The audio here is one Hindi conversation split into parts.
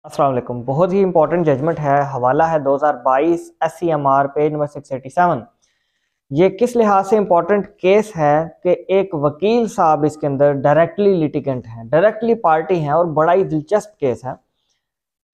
अस्सलाम वालेकुम। बहुत ही इंपॉर्टेंट जजमेंट है। हवाला है 2022 SCMR पेज नंबर 687। ये किस लिहाज से इंपॉर्टेंट केस है कि एक वकील साहब इसके अंदर डायरेक्टली लिटिगेंट हैं, डायरेक्टली पार्टी हैं, और बड़ा ही दिलचस्प केस है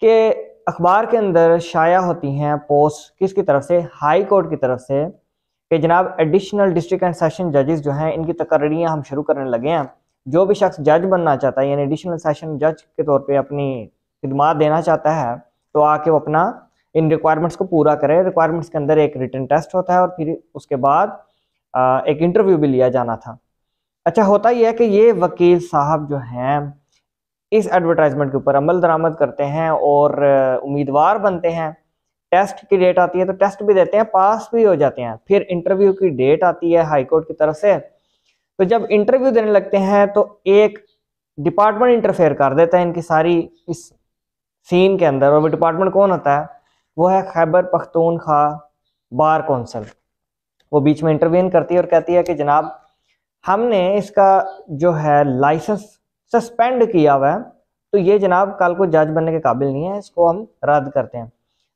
कि अखबार के अंदर शाया होती हैं पोस्ट किसकी तरफ से, हाई कोर्ट की तरफ से, कि जनाब एडिशनल डिस्ट्रिक्ट एंड सेशन जजेस जो हैं इनकी तकर्रियाँ हम शुरू करने लगे हैं। जो भी शख्स जज बनना चाहता है यानी एडिशनल सेशन जज के तौर पे अपनी खिदमात देना चाहता है तो आके वो अपना इन रिक्वायरमेंट्स को पूरा करे। रिक्वायरमेंट्स के अंदर एक रिटन टेस्ट होता है और फिर उसके बाद एक इंटरव्यू भी लिया जाना था। अच्छा, होता यह है कि ये वकील साहब जो हैं इस एडवर्टाइजमेंट के ऊपर अमल दरामद करते हैं और उम्मीदवार बनते हैं। टेस्ट की डेट आती है तो टेस्ट भी देते हैं, पास भी हो जाते हैं। फिर इंटरव्यू की डेट आती है हाई कोर्ट की तरफ से, तो जब इंटरव्यू देने लगते हैं तो एक डिपार्टमेंट इंटरफेयर कर देता है इनकी सारी इस सीन के अंदर। और वो डिपार्टमेंट कौन होता है? वो है खैबर पख्तूनख्वा बार कौंसिल। वो बीच में इंटरवीन करती है और कहती है कि जनाब हमने इसका जो है लाइसेंस सस्पेंड किया हुआ है, तो ये जनाब कल को जज बनने के काबिल नहीं है, इसको हम रद्द करते हैं।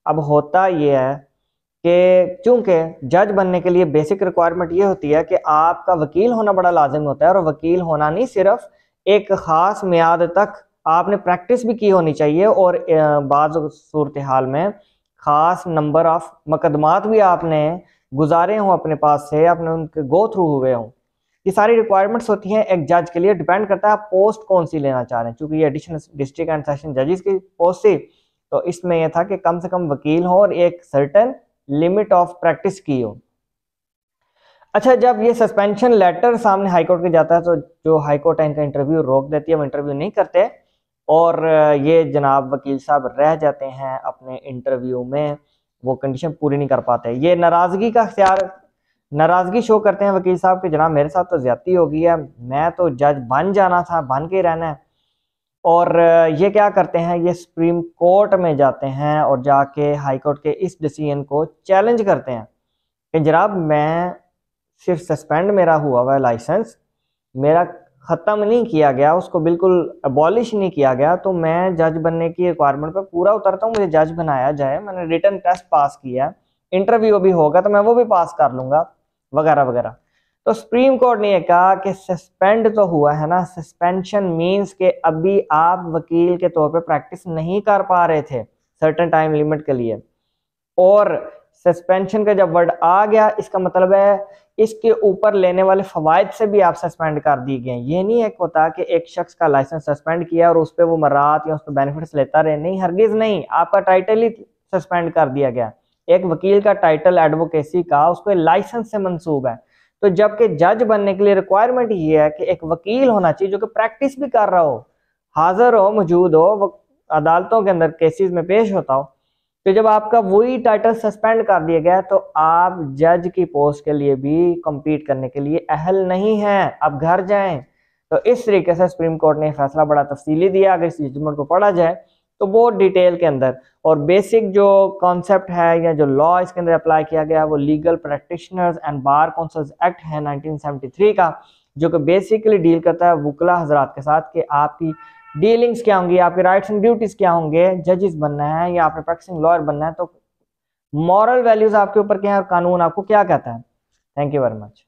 अब होता ये है कि चूंकि जज बनने के लिए बेसिक रिक्वायरमेंट ये होती है कि आपका वकील होना बड़ा लाजिम होता है, और वकील होना नहीं सिर्फ एक ख़ास मियाद तक आपने प्रैक्टिस भी की होनी चाहिए, और बाज़ सूरत हाल में ख़ास नंबर ऑफ मुकदमात भी आपने गुजारे हों अपने पास से, आपने उनके गो थ्रू हुए हों। ये सारी रिक्वायरमेंट्स होती हैं एक जज के लिए। डिपेंड करता है आप पोस्ट कौन सी लेना चाह रहे हैं। चूँकि ये एडिशनल डिस्ट्रिक्ट एंड सेशन जजेस की पोस्ट थी तो इसमें यह था कि कम से कम वकील हो और एक सर्टेन लिमिट ऑफ प्रैक्टिस की हो। अच्छा, जब ये सस्पेंशन लेटर सामने हाईकोर्ट के जाता है तो जो हाईकोर्ट है इनका इंटरव्यू रोक देती है, वो इंटरव्यू नहीं करते और ये जनाब वकील साहब रह जाते हैं अपने इंटरव्यू में, वो कंडीशन पूरी नहीं कर पाते। ये नाराज़गी शो करते हैं वकील साहब कि जनाब मेरे साथ तो ज्यादती हो गई है, मैं तो जज बन जाना था, बन के रहना है। और ये क्या करते हैं, ये सुप्रीम कोर्ट में जाते हैं और जाके हाई कोर्ट के इस डिसीजन को चैलेंज करते हैं कि जनाब मैं सिर्फ सस्पेंड मेरा हुआ है लाइसेंस, मेरा ख़त्म नहीं किया गया, उसको बिल्कुल अबॉलिश नहीं किया गया, तो मैं जज बनने की रिक्वायरमेंट पर पूरा उतरता हूँ, मुझे जज बनाया जाए, मैंने रिटन टेस्ट पास किया, इंटरव्यू भी होगा तो मैं वो भी पास कर लूँगा, वगैरह वगैरह। तो सुप्रीम कोर्ट ने कहा कि सस्पेंड तो हुआ है ना, सस्पेंशन मींस के अभी आप वकील के तौर पे प्रैक्टिस नहीं कर पा रहे थे सर्टेन टाइम लिमिट के लिए, और सस्पेंशन का जब वर्ड आ गया इसका मतलब है इसके ऊपर लेने वाले फवायद से भी आप सस्पेंड कर दिए गए। ये नहीं है होता कि एक शख्स का लाइसेंस सस्पेंड किया और उस पर वो मरात या उस पर बेनिफिट्स लेता रहे, नहीं, हरगिज नहीं, आपका टाइटल ही सस्पेंड कर दिया गया। एक वकील का टाइटल एडवोकेसी का उसको लाइसेंस से मंसूब है। तो जबकि जज बनने के लिए रिक्वायरमेंट ये है कि एक वकील होना चाहिए जो कि प्रैक्टिस भी कर रहा हो, हाजिर हो, मौजूद हो, अदालतों के अंदर केसेस में पेश होता हो। तो जब आपका वही टाइटल सस्पेंड कर दिया गया तो आप जज की पोस्ट के लिए भी compete करने के लिए अहल नहीं हैं, आप घर जाएं। तो इस तरीके से सुप्रीम कोर्ट ने फैसला बड़ा तफसीली दिया। अगर इस जजमेंट को पढ़ा जाए तो बहुत डिटेल के अंदर, और बेसिक जो कॉन्सेप्ट है या जो लॉ इसके अंदर अप्लाई किया गया वो legal practitioners and bar councils act है 1973 का, जो कि बेसिकली डील करता है वुकला हजरात के साथ कि आपकी डीलिंग्स क्या होंगी, आपके राइट्स एंड ड्यूटीज क्या होंगे, जजेस बनना है या आपने प्रैक्टिसिंग लॉयर बनना है, तो मॉरल वैल्यूज आपके ऊपर क्या है और कानून आपको क्या कहता है। Thank you very much.